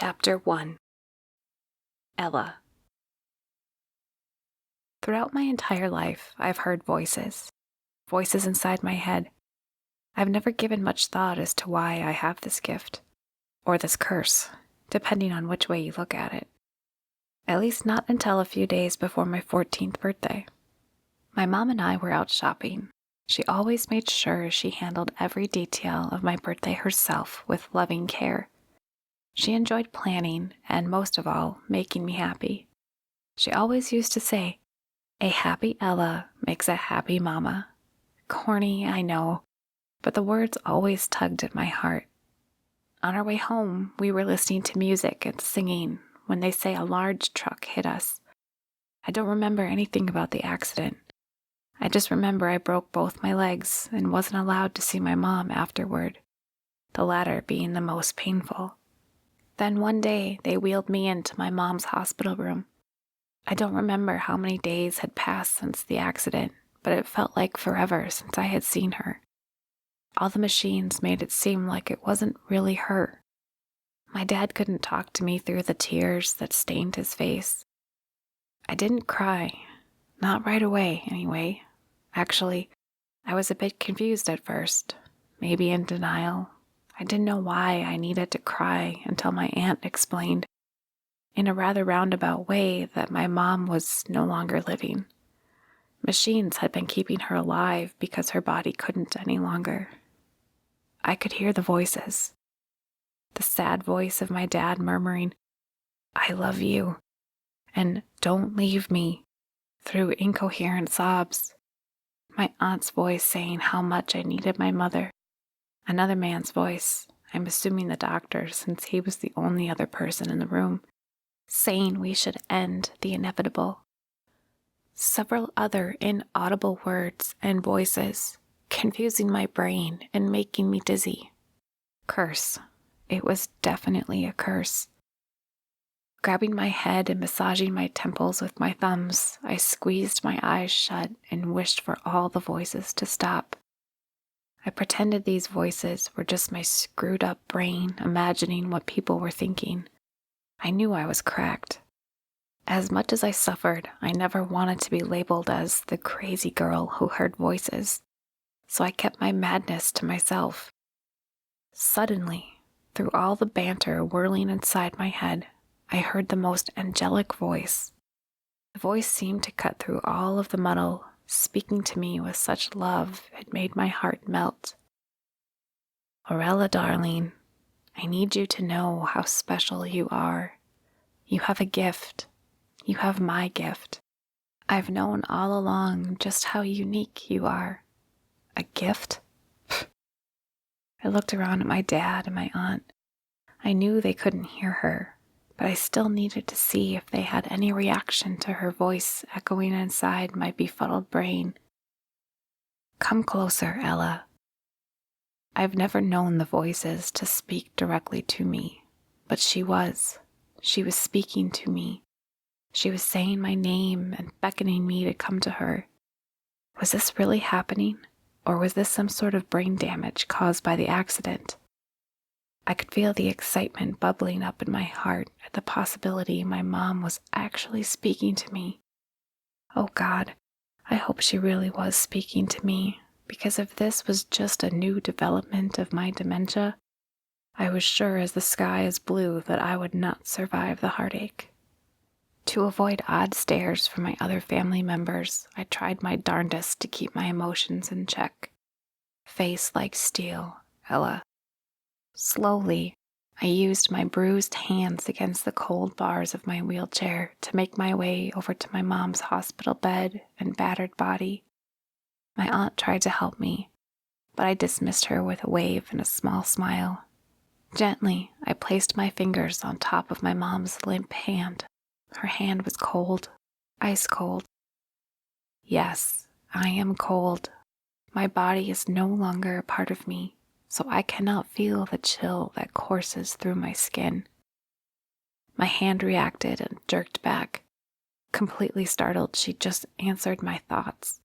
Chapter 1. Ella. Throughout my entire life, I've heard voices inside my head. I've never given much thought as to why I have this gift, or this curse, depending on which way you look at it. At least not until a few days before my 14th birthday. My mom and I were out shopping. She always made sure she handled every detail of my birthday herself with loving care. She enjoyed planning and, most of all, making me happy. She always used to say, "A happy Ella makes a happy mama." Corny, I know, but the words always tugged at my heart. On our way home, we were listening to music and singing when they say a large truck hit us. I don't remember anything about the accident. I just remember I broke both my legs and wasn't allowed to see my mom afterward, the latter being the most painful. Then one day, they wheeled me into my mom's hospital room. I don't remember how many days had passed since the accident, but it felt like forever since I had seen her. All the machines made it seem like it wasn't really her. My dad couldn't talk to me through the tears that stained his face. I didn't cry. Not right away, anyway. Actually, I was a bit confused at first, maybe in denial. I didn't know why I needed to cry until my aunt explained, in a rather roundabout way, that my mom was no longer living. Machines had been keeping her alive because her body couldn't any longer. I could hear the voices. The sad voice of my dad murmuring, "I love you," and "Don't leave me," through incoherent sobs. My aunt's voice saying how much I needed my mother. Another man's voice, I'm assuming the doctor since he was the only other person in the room, saying we should end the inevitable. Several other inaudible words and voices, confusing my brain and making me dizzy. Curse. It was definitely a curse. Grabbing my head and massaging my temples with my thumbs, I squeezed my eyes shut and wished for all the voices to stop. I pretended these voices were just my screwed up brain imagining what people were thinking. I knew I was cracked. As much as I suffered, I never wanted to be labeled as the crazy girl who heard voices, so I kept my madness to myself. Suddenly, through all the banter whirling inside my head, I heard the most angelic voice. The voice seemed to cut through all of the muddle, speaking to me with such love it made my heart melt. "Orella, darling, I need you to know how special you are. You have a gift. You have my gift. I've known all along just how unique you are." A gift? I looked around at my dad and my aunt. I knew they couldn't hear her, but I still needed to see if they had any reaction to her voice echoing inside my befuddled brain. "Come closer, Ella." I've never known the voices to speak directly to me, but she was. She was speaking to me. She was saying my name and beckoning me to come to her. Was this really happening, or was this some sort of brain damage caused by the accident? I could feel the excitement bubbling up in my heart at the possibility my mom was actually speaking to me. Oh God, I hope she really was speaking to me, because if this was just a new development of my dementia, I was sure as the sky is blue that I would not survive the heartache. To avoid odd stares from my other family members, I tried my darndest to keep my emotions in check. Face like steel, Ella. Slowly, I used my bruised hands against the cold bars of my wheelchair to make my way over to my mom's hospital bed and battered body. My aunt tried to help me, but I dismissed her with a wave and a small smile. Gently, I placed my fingers on top of my mom's limp hand. Her hand was cold, ice cold. Yes, I am cold. My body is no longer a part of me, so I cannot feel the chill that courses through my skin. My hand reacted and jerked back. Completely startled, she just answered my thoughts.